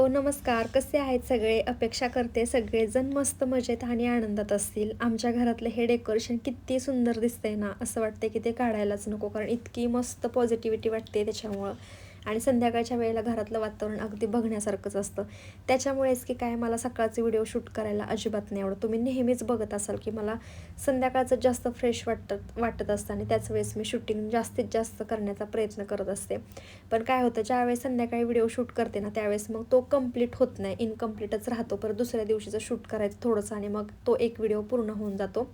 Hello, नमस्कार. कसे आहेत सगळे? अपेक्षा करते सगळेजण मस्त मजेत आणि आनंदात असतील. आमच्या घरातलं हे डेकोरेशन किती सुंदर दिसतंय ना, असं वाटतंय की ते काढायलाच नको. कारण इतकी मस्त पॉझिटिव्हिटी वाटते त्याच्यामुळं. आणि संध्याकाळच्या वेळेला घरातलं वातावरण अगदी बघण्यासारखंच असतं. त्याच्यामुळेच की काय मला सकाळचे व्हिडिओ शूट करायला अजिबात नाही आवडत. तुम्ही नेहमीच बघत असाल की मला संध्याकाळचं जास्त फ्रेश वाटत वाटत असतं आणि त्याच वेळेस मी शूटिंग जास्तीत जास्त करण्याचा प्रयत्न करत असते. पण काय होतं, ज्यावेळेस संध्याकाळी व्हिडिओ शूट करते ना, त्यावेळेस मग तो कंप्लीट होत नाही, इनकम्प्लीटच राहतो. परत दुसऱ्या दिवशीचं शूट करायचं थोडंसं आणि मग तो एक व्हिडिओ पूर्ण होऊन जातो.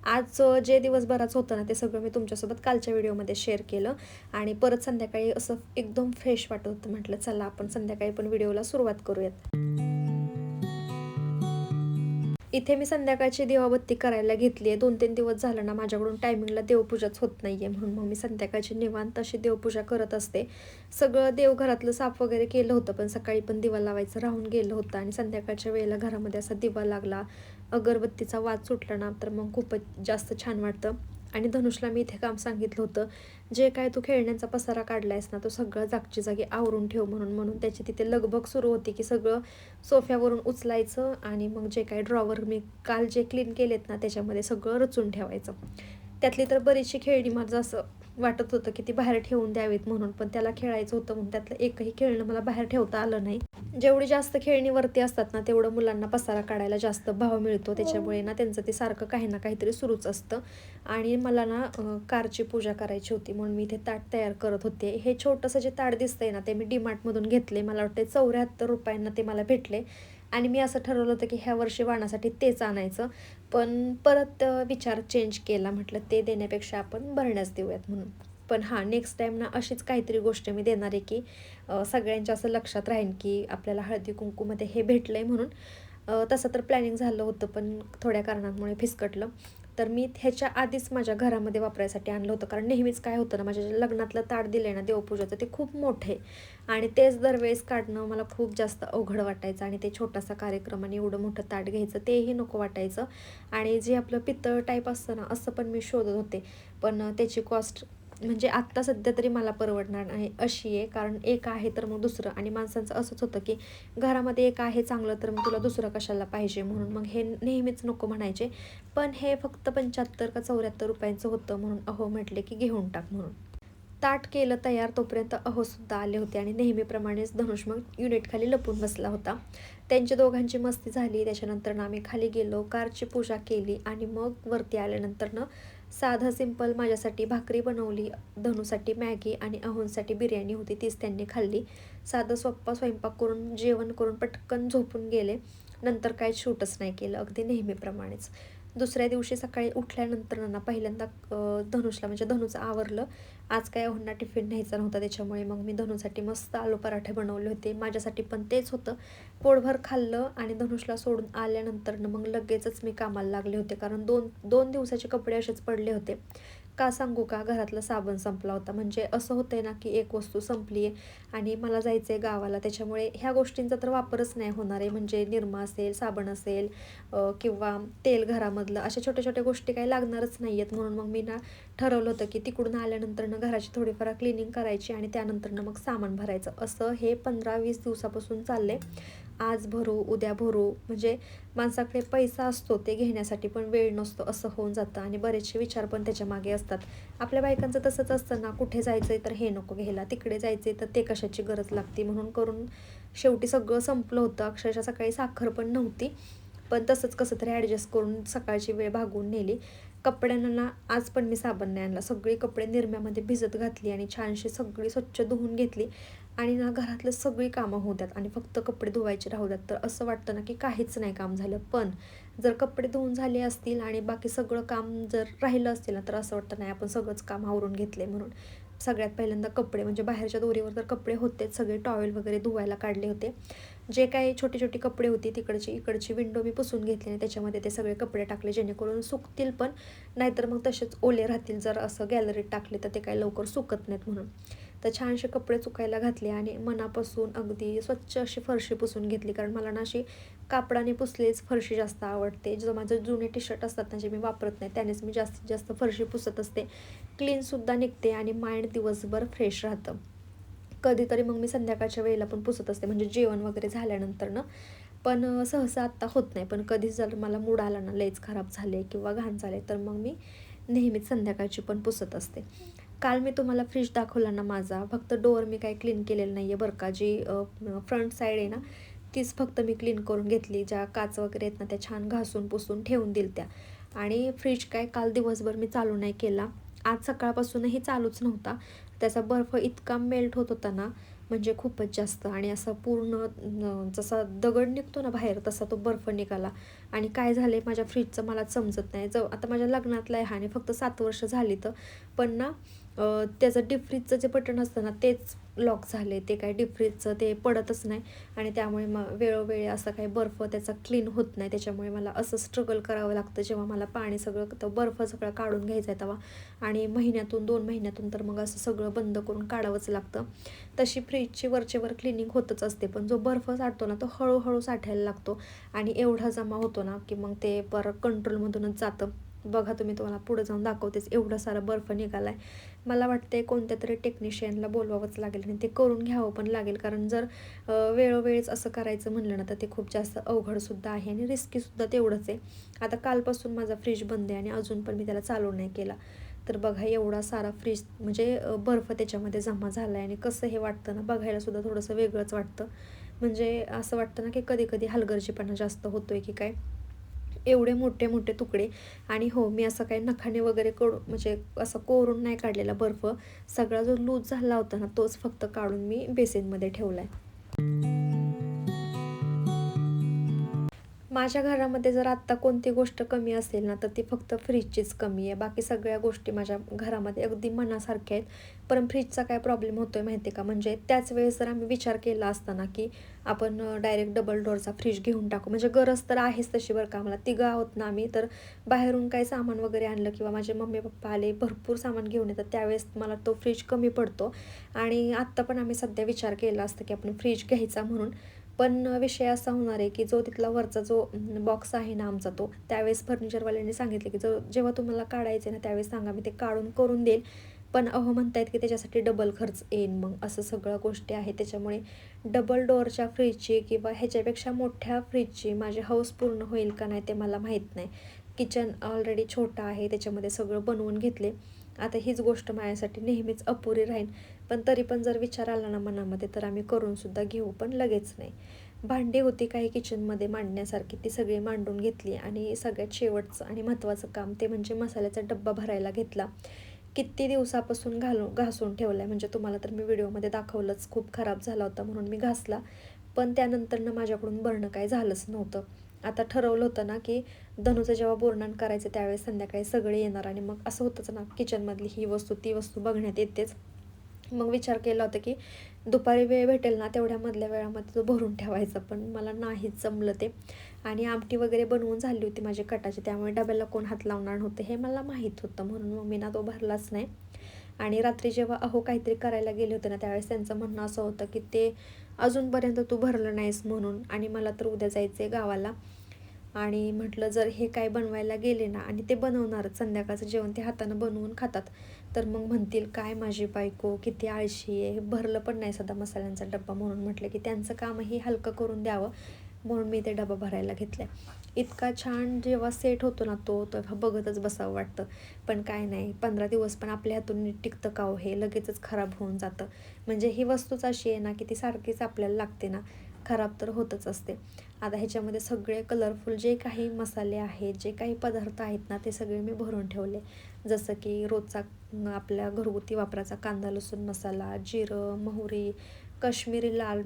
आज जे दिवसभराचं होतं ना, ते सगळं मी तुमच्यासोबत कालच्या व्हिडिओमध्ये शेअर केलं आणि परत संध्याकाळी असं एकदम फ्रेश वाटत होतं. म्हटलं चला आपण संध्याकाळी पण व्हिडिओला सुरुवात करूयात. इथे मी संध्याकाळची दिवाबत्ती करायला घेतली आहे. 2-3 दिवस झालं ना, माझ्याकडून टायमिंगला देवपूजाच होत नाही आहे. म्हणून मग मी संध्याकाळची निवांत अशी देवपूजा करत असते. सगळं देवघरातलं साफ वगैरे केलं होतं, पण सकाळी पण दिवा लावायचं राहून गेलं होतं आणि संध्याकाळच्या वेळेला घरामध्ये असा दिवा लागला, अगरबत्तीचा वास सुटला ना, तर मग खूपच जास्त छान वाटतं. आणि धनुषला मी इथे काम सांगितलं होतं, जे काय तू खेळण्यांचा पसारा काढलायस ना, तो सगळा जागची जागी आवरून ठेव म्हणून. म्हणून त्याची तिथे लगबग सुरू होती, की सगळं सोफ्यावरून उचलायचं आणि मग जे काही ड्रॉवर मी काल जे क्लीन केलेत ना, त्याच्यामध्ये सगळं रचून ठेवायचं. त्यातली तर बरीचशी खेळणी माझं असं वाटत होतं की ती बाहेर ठेवून द्यावीत म्हणून, पण त्याला खेळायचं होतं म्हणून त्यातलं एकही खेळणं मला बाहेर ठेवता आलं नाही. जेवढी जास्त खेळणी वरती असतात ना, तेवढं मुलांना पसारा काढायला जास्त भाव मिळतो. त्याच्यामुळे ना त्यांचं ते सारखं काही ना काहीतरी सुरूच असतं. आणि मला ना कारची पूजा करायची होती म्हणून मी इथे ताट तयार करत होते. हे छोटंसं जे ताट दिसतंय ना, ते मी डीमार्टमधून घेतले. मला वाटते ₹74 ते मला भेटले आणि मी असं ठरवलं होतं की ह्या वर्षी वाणासाठी तेच आणायचं. पण परत विचार चेंज केला. म्हटलं ते देण्यापेक्षा आपण भरण्यास देऊयात म्हणून. पण हां, नेक्स्ट टाईम ना अशीच काहीतरी गोष्ट मी देणार आहे की सगळ्यांच्या असं लक्षात राहील की आपल्याला हळदी-कुंकूमध्ये हे भेटलंय म्हणून. तसं तर प्लॅनिंग झालं होतं, पण थोड्या कारणांमुळे फिसकटलं. तर मी ह्याच्या आधीच माझ्या घरामध्ये वापरायसाठी आणलं होतं. कारण नेहमीच काय होतं ना, माझ्या जे लग्नातलं ताट दिलंय ना देवपूजाचं, ते खूप मोठं आहे आणि तेच दरवेळेस काढणं मला खूप जास्त अवघड वाटायचं आणि ते छोटासा कार्यक्रम आणि एवढं मोठं ताट घ्यायचं तेही नको वाटायचं. आणि जे आपलं पितळ टाईप असतं ना, असं पण मी शोधत होते. पण त्याची कॉस्ट म्हणजे आत्ता सध्या तरी मला परवडणार नाही अशी आहे. कारण एक आहे तर मग दुसरं आणि माणसांचं असंच होतं की घरामध्ये एक आहे चांगलं, तर मग तुला दुसरं कशाला पाहिजे म्हणून मग हे नेहमीच नको म्हणायचे. पण हे फक्त 75 का ₹74 होतं म्हणून अहो म्हटले की घेऊन टाक म्हणून. ताट केलं तयार तोपर्यंत अहोसुद्धा आले होते आणि नेहमीप्रमाणेच धनुष मग युनिटखाली लपून बसला होता. त्यांच्या दोघांची मस्ती झाली. त्याच्यानंतर आम्ही खाली गेलो, कारची पूजा केली आणि मग वरती आल्यानंतर साधं सिंपल माझ्यासाठी भाकरी बनवली, धनूसाठी मॅगी आणि अहोंसाठी बिर्याणी होती, तीच त्यांनी खाल्ली. साधं सोप्पा स्वयंपाक करून जेवण करून पटकन झोपून गेले. नंतर काही शूटच नाही केलं, अगदी नेहमीप्रमाणेच. दुसऱ्या दिवशी सकाळी उठल्यानंतर ना पहिल्यांदा धनुषला म्हणजे धनुचं आवरलं. आज काय अहोंना टिफिन न्यायचा नव्हता, त्याच्यामुळे मग मी धनुसाठी मस्त आलू पराठे बनवले होते. माझ्यासाठी पण तेच होतं. पोटभर खाल्लं आणि धनुषला सोडून आल्यानंतर मग लगेचच मी कामाला लागले होते. कारण 2 दिवसाचे कपडे असेच पडले होते. का सांगू का, घरातला साबण संपला होता. म्हणजे असं होतंय ना की एक वस्तू संपली आहे आणि मला जायचं आहे गावाला, त्याच्यामुळे ह्या गोष्टींचा तर वापरच नाही होणार आहे. म्हणजे निरमा असेल, साबण असेल किंवा तेल घरामधलं, अशा छोट्या छोट्या गोष्टी काही लागणारच नाही आहेत. म्हणून मग मी ना ठरवलं होतं की तिकडून आल्यानंतर घराची थोडीफार क्लिनिंग करायची आणि त्यानंतर मग सामान भरायचं. असं हे 15-20 दिवसापासून चाललंय. आज भरू, उद्या भरू, म्हणजे माणसाकडे पैसा असतो ते घेण्यासाठी पण वेळ नसतो असं होऊन जातं आणि बरेचसे विचार पण त्याच्या मागे असतात. आपल्या बायकांचं तसंच असतं ना, कुठे जायचंय तर हे नको घ्यायला, तिकडे जायचंय तर ते कशाची गरज लागते म्हणून करून शेवटी सगळं संपलं होतं. अक्षरशः सकाळी साखर पण नव्हती. पण तसंच कसं तरी ॲडजस्ट करून सकाळची वेळ भागवून नेली. कपड्यांना ना आज पण मी साबण नाही आणला. सगळी कपडे निरम्यामध्ये भिजत घातली आणि छानशी सगळी स्वच्छ धुवून घेतली आणि ना घरातलं सगळी कामं होऊ द्यात आणि फक्त कपडे धुवायचे राहू द्यात. तर असं वाटतं ना की काहीच नाही काम झालं. पण जर कपडे धुवून झाले असतील आणि बाकी सगळं काम जर राहिलं असतील ना, तर असं वाटतं नाही आपण सगळंच काम आवरून घेतले म्हणून. सगळ्यात पहिल्यांदा कपडे म्हणजे बाहेरच्या दोरीवर तर कपडे होतेच, सगळे टॉवेल वगैरे धुवायला काढले होते. जे काही छोटी छोटी कपडे होती तिकडची इकडची विंडो मी पुसून घेतली आणि त्याच्यामध्ये ते सगळे कपडे टाकले, जेणेकरून सुकतील पण, नाहीतर मग तसेच ओले राहतील. जर असं गॅलरीत टाकले तर ते काही लवकर सुकत नाहीत म्हणून. तर छानसे कपडे सुकायला घातले आणि मनापासून अगदी स्वच्छ अशी फरशी पुसून घेतली. कारण मला ना अशी कापडाने पुसलेच फरशी जास्त आवडते. जो माझे जुने टी शर्ट असतात ना, जे मी वापरत नाही, त्यानेच मी जास्तीत जास्त फरशी पुसत असते. क्लीनसुद्धा निघते आणि माइंड दिवसभर फ्रेश राहतं. कधीतरी मग मी संध्याकाळच्या वेळेला पण पुसत असते, म्हणजे जेवण वगैरे झाल्यानंतर ना. पण सहसा आत्ता होत नाही. पण कधी जर मला मूड आला ना, लयच खराब झाले किंवा घाण झाले, तर मग मी नेहमीच संध्याकाळची पण पुसत असते. काल मी तुम्हाला फ्रीज दाखवला ना माझा, फक्त डोअर मी काही क्लीन केलेलं नाही आहे बरं का. जी फ्रंट साईड आहे ना, तीच फक्त मी क्लीन करून घेतली. ज्या काच वगैरे आहेत ना, त्या छान घासून पुसून ठेवून दिल्या. आणि फ्रीज काय काल दिवसभर मी चालू नाही केला. आज सकाळपासूनही चालूच नव्हता. त्याचा बर्फ इतका मेल्ट होत होता ना, म्हणजे खूपच जास्त. आणि असं पूर्ण जसा दगड निघतो ना बाहेर, तसा तो बर्फ निघाला. आणि काय झाले माझ्या फ्रीजचं मलाच समजत नाही. आता माझ्या लग्नातला आहे हा, आणि फक्त 7 वर्ष झाली तर. पण ना त्याचं डीप फ्रीजचं जे बटन असतं ना, तेच लॉक झाले. ते काय डीप फ्रीजचं ते पडतच नाही. आणि त्यामुळे मग वेळोवेळी असं काही बर्फ त्याचा क्लीन होत नाही. त्याच्यामुळे मला असं स्ट्रगल करावं लागतं, जेव्हा मला पाणी सगळं तो बर्फ सगळं काढून घ्यायचा आहे तेव्हा. आणि महिन्यातून 2 महिन्यातून तर मग असं सगळं बंद करून काढावंच लागतं. तशी फ्रीजची वरचेवर क्लिनिंग होतच असते, पण जो बर्फ साठतो ना, तो हळूहळू साठायला लागतो. आणि एवढा जमा होतो ना, की मग ते परत कंट्रोलमधूनच जातं. बघा तुम्ही, तुम्हाला पुढे जाऊन दाखवतेच, एवढा सारा बर्फ निघाला आहे. मला वाटते कोणत्या तरी टेक्निशियनला बोलवावंच लागेल आणि ते करून घ्यावं पण लागेल. कारण जर वेळोवेळीच असं करायचं म्हणलं ना, तर ते खूप जास्त अवघडसुद्धा आहे आणि रिस्कीसुद्धा तेवढंच आहे. आता कालपासून माझा फ्रीज बंद आहे आणि अजून पण मी त्याला चालू नाही केला. तर बघा, एवढा सारा फ्रीज म्हणजे बर्फ त्याच्यामध्ये जमा झाला आहे. आणि कसं हे वाटतं ना, बघायलासुद्धा थोडंसं वेगळंच वाटतं. म्हणजे असं वाटतं ना, की कधी कधी हलगर्जीपणा जास्त होतोय की काय, एवढे मोठे मोठे तुकडे. आणि हो, मी असं काही नखाने वगैरे म्हणजे असं कोरून नाही काढलेला बर्फ. सगळा जो लूज झाला होता ना, तोच फक्त काढून मी बेसिनमध्ये ठेवला आहे. माझ्या घरामध्ये जर आत्ता कोणती गोष्ट कमी असेल ना, तर ती फक्त फ्रीजचीच कमी आहे. बाकी सगळ्या गोष्टी माझ्या घरामध्ये अगदी मनासारख्या आहेत. पण फ्रीजचा काय प्रॉब्लेम होतो आहे माहिती आहे का, म्हणजे त्याच वेळेस जर आम्ही विचार केला असता ना, की आपण डायरेक्ट डबल डोअरचा फ्रीज घेऊन टाकू. म्हणजे गरज तर आहेच तशी बरं का आम्हाला. तिघं आहोत ना आम्ही, तर बाहेरून काही सामान वगैरे आणलं किंवा माझे मम्मी पप्पा आले, भरपूर सामान घेऊन येतात, त्यावेळेस मला तो फ्रीज कमी पडतो. आणि आत्ता पण आम्ही सध्या विचार केला असता, की आपण फ्रीज घ्यायचा म्हणून. पण विषय असा होणार आहे, की जो तिथला वरचा जो बॉक्स आहे ना आमचा, तो त्यावेळेस फर्निचरवाल्यांनी सांगितले, की जेव्हा तुम्हाला काढायचं आहे ना, त्यावेळेस सांगा, मी ते काढून करून देईल. पण अहो म्हणतायत, की त्याच्यासाठी डबल खर्च येईल. मग असं सगळ्या गोष्टी आहेत. त्याच्यामुळे डबल डोअरच्या फ्रीजची किंवा ह्याच्यापेक्षा मोठ्या फ्रीजची माझी हौस पूर्ण होईल का नाही ते मला माहीत नाही. किचन ऑलरेडी छोटं आहे, त्याच्यामध्ये सगळं बनवून घेतले. आता हीच गोष्ट माझ्यासाठी नेहमीच अपुरी राहील. पण तरी पण जर विचार आला ना मनामध्ये, तर आम्ही करूनसुद्धा घेऊ, पण लगेच नाही. भांडी होती काही किचनमध्ये मांडण्यासारखी, ती सगळी मांडून घेतली. आणि सगळ्यात शेवटचं आणि महत्त्वाचं काम ते म्हणजे मसाल्याचा डब्बा भरायला घेतला. किती दिवसापासून घासून ठेवला आहे, म्हणजे तुम्हाला तर मी व्हिडिओमध्ये दाखवलंच, खूप खराब झाला होता म्हणून मी घासला. पण त्यानंतरनं माझ्याकडून भरणं काही झालंच नव्हतं. आता ठरवलं होतं ना, की धनुचं जेव्हा बोरनान करायचं त्यावेळेस संध्याकाळी सगळे येणार, आणि मग असं होतंच ना, किचनमधली ही वस्तू ती वस्तू बघण्यात येतेच. मग विचार केला होता, की दुपारी वेळ भेटेल ना, तेवढ्या मधल्या वेळामध्ये तो भरून ठेवायचा, पण मला नाहीच जमलं ते. आणि आमटी वगैरे बनवून झाली होती माझी कटाची, त्यामुळे डब्याला कोण हात लावणार नव्हते हे मला माहीत होतं, म्हणून मग मी ना तो भरलाच नाही. आणि रात्री जेव्हा अहो काहीतरी करायला गेले होते ना, त्यावेळेस त्यांचं म्हणणं असं होतं, की ते अजूनपर्यंत तू भरलं नाहीस म्हणून, आणि मला तर उद्या जायचं आहे गावाला. आणि म्हटलं, जर हे काय बनवायला गेले ना, आणि ते बनवणारच, संध्याकाळचं जेवण ते हातानं बनवून खातात, तर मग म्हणतील काय माझी बायको किती आळशी आहे, भरलं पण नाही सध्या मसाल्यांचा डब्बा. म्हणून म्हटलं, की त्यांचं कामही हलकं करून द्यावं, म्हणून मी ते डबा भरायला घेतला. इतका छान जेव्हा सेट होतो ना तो तेव्हा बघतच बसावं वाटतं. पण काय नाही, 15 दिवस पण आपल्या हातून नीट टिकतं का हो, हे लगेचच खराब होऊन जातं. म्हणजे ही वस्तूच अशी आहे ना, की ती सारखीच आपल्याला लागते ना, खराब तर होतच असते. आता ह्याच्यामध्ये सगळे कलरफुल जे काही मसाले आहेत, जे काही पदार्थ आहेत ना, ते सगळे मी भरून ठेवले. जसं की रोजचा आपल्या घरगुती वापराचा कांदा लसूण मसाला, जिरं, मोहरी, काश्मीरी लाल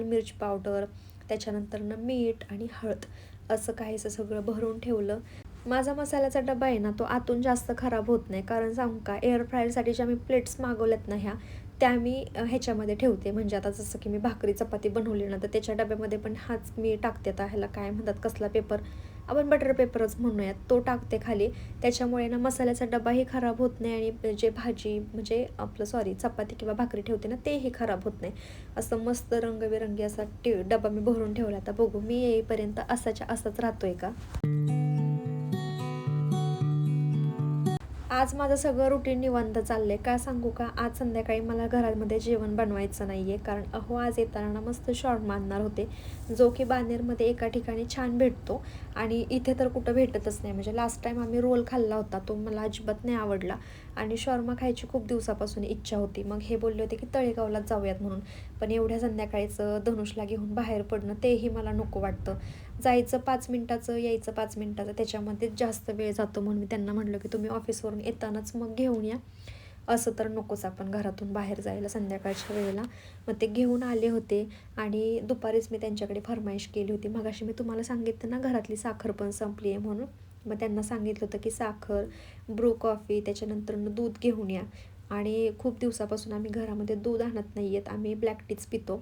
मिर्च पावडर, त्याच्यानंतरनं मीठ आणि हळद, असं काहीसं सगळं भरून ठेवलं. माझा मसाल्याचा डबा आहे ना, तो आतून जास्त खराब होत नाही. कारण सांगू का, एअर फ्रायरसाठी ज्या मी प्लेट्स मागवल्यात ना ह्या, त्या मी ह्याच्यामध्ये ठेवते. म्हणजे आता जसं की मी भाकरी चपाती बनवली ना, तर त्याच्या डब्यामध्ये पण हाच मी टाकते. आता ह्याला काय म्हणतात, कसला पेपर, आपण बटर पेपरच म्हणूयात, तो टाकते खाली. त्याच्यामुळे ना मसाल्याचा डबाही खराब होत नाही, आणि जे भाजी म्हणजे आपलं चपाती किंवा भाकरी ठेवते ना, तेही खराब होत नाही. असं मस्त रंगबिरंगी असा डबा मी भरून ठेवला. आता बघू मी येईपर्यंत असाच राहतोय का. आज माझं सगळं रुटीन निवांत चाललंय. काय सांगू का? आज संध्याकाळी मला घरामध्ये जेवण बनवायचं नाहीये. कारण अहो, आज येताना ना मस्त शॉर्मा आणणार होते, जो की बानेरमध्ये एका ठिकाणी छान भेटतो आणि इथे तर कुठं भेटतच नाही. म्हणजे लास्ट टाईम आम्ही रोल खाल्ला होता, तो मला अजिबात नाही आवडला आणि शॉर्मा खायची खूप दिवसापासून इच्छा होती. मग हे बोलले होते की तळेगावलाच जाऊयात म्हणून. पण एवढ्या संध्याकाळीचं धनुषला घेऊन बाहेर पडणं तेही मला नको वाटतं. जायचं 5 मिनिटाचं, यायचं 5 मिनिटाचं, त्याच्यामध्येच जास्त वेळ जातो. म्हणून मी त्यांना म्हटलं की तुम्ही ऑफिसवरून येतानाच मग घेऊन या. असं तर नकोच आपण घरातून बाहेर जायला संध्याकाळच्या वेळेला. मग ते घेऊन आले होते आणि दुपारीच मी त्यांच्याकडे फर्माईश केली होती. मगाशी मी तुम्हाला सांगितलं ना घरातली साखर पण संपली आहे म्हणून. मग त्यांना सांगितलं होतं की साखर, ब्रू कॉफी, त्याच्यानंतरनं दूध घेऊन या. आणि खूप दिवसापासून आम्ही घरामध्ये दूध आणत नाही आहेत. आम्ही ब्लॅक टीच पितो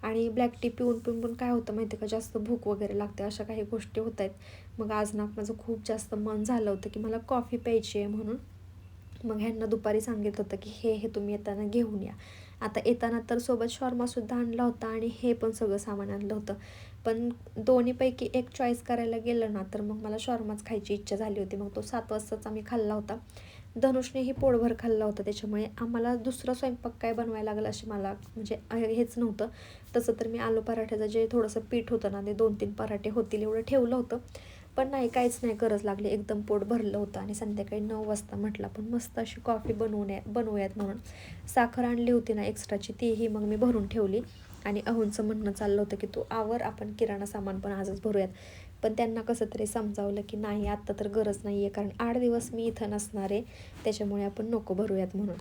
आणि ब्लॅक टी पिऊन पिऊन पण काय होतं माहिती आहे का, जास्त भूक वगैरे लागते, अशा काही गोष्टी होत आहेत. मग आज ना माझं खूप जास्त मन झालं होतं की मला कॉफी प्यायची आहे म्हणून. मग ह्यांना दुपारी सांगितलं होतं की हे हे तुम्ही येताना घेऊन या. आता येताना तर सोबत शॉर्मासुद्धा आणला होता आणि हे पण सगळं सामान आणलं होतं. पण दोन्हीपैकी एक चॉईस करायला गेलं ना तर मग मला शॉर्माच खायची इच्छा झाली होती. मग तो 7 वाजताच आम्ही खाल्ला होता. धनुषनेही पोटभर खाल्ला होता. त्याच्यामुळे आम्हाला दुसरा स्वयंपाक काय बनवायला लागेल अशी मला म्हणजे हेच नव्हतं. तसं तर मी आलू पराठ्याचं जे थोडंसं पीठ होतं ना, ते 2-3 पराठे होतील एवढं ठेवलं होतं. पण नाही, काहीच नाही गरज लागली. एकदम पोट भरलं होतं आणि संध्याकाळी 9 वाजता म्हटलं आपण मस्त अशी कॉफी बनवूयात म्हणून साखर आणली होती ना एक्स्ट्राची, तीही मग मी भरून ठेवली. आणि अहोंचं म्हणणं चाललं होतं की तू आवर, आपण किराणा सामान पण आजच भरूयात. पण त्यांना कसं तरी समजावलं की नाही, आत्ता तर गरज नाही आहे, कारण 8 दिवस मी इथं नसणार आहे, त्याच्यामुळे आपण नको भरूयात म्हणून.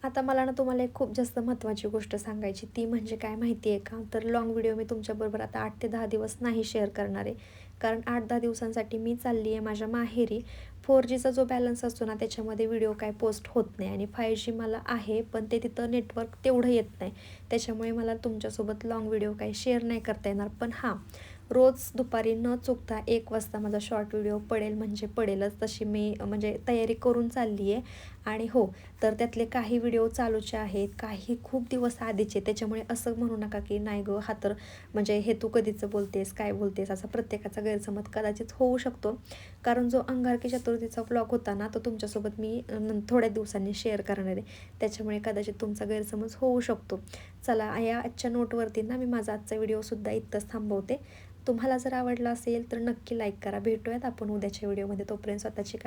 आता मला ना तुम्हाला एक खूप जास्त महत्त्वाची गोष्ट सांगायची, ती म्हणजे काय माहिती आहे का? तर लाँग व्हिडिओ मी तुमच्याबरोबर आता 8 ते 10 दिवस नाही शेअर करणार आहे. कारण 8-10 दिवसांसाठी मी चालली आहे माझ्या माहेरी. 4Gचा जो बॅलन्स असतो ना, त्याच्यामध्ये व्हिडिओ काय पोस्ट होत नाही आणि 5G मला आहे, पण ते तिथं नेटवर्क तेवढं येत नाही. त्याच्यामुळे मला तुमच्यासोबत लाँग व्हिडिओ काही शेअर नाही करता येणार. पण हां, रोज दुपारी न चुकता 1 वाजता माझा शॉर्ट व्हिडिओ पडेल म्हणजे पडेलच. तशी मी म्हणजे तयारी करून चालली आहे. आणि हो, तर त्यातले काही व्हिडिओ चालूचे आहेत, काही खूप दिवस आधीचे. त्याच्यामुळे असं म्हणू नका की नाही गं, हा तर म्हणजे हे तू कधीचं बोलतेस, काय बोलतेस, असा प्रत्येकाचा गैरसमज कदाचित होऊ शकतो. कारण जो अंगारकी चतुर्थीचा व्लॉग होता ना, तो तुमच्यासोबत मी थोड्या दिवसांनी शेअर करणार आहे. त्याच्यामुळे कदाचित तुमचा गैरसमज होऊ शकतो. चला, या आजच्या नोटवरती ना मी माझा आजचा व्हिडिओसुद्धा इथंच थांबवते. तुम्हाला जर आवडला असेल तर नक्की लाईक करा. भेटूयात आपण उद्याच्या व्हिडिओमध्ये. तोपर्यंत स्वतःची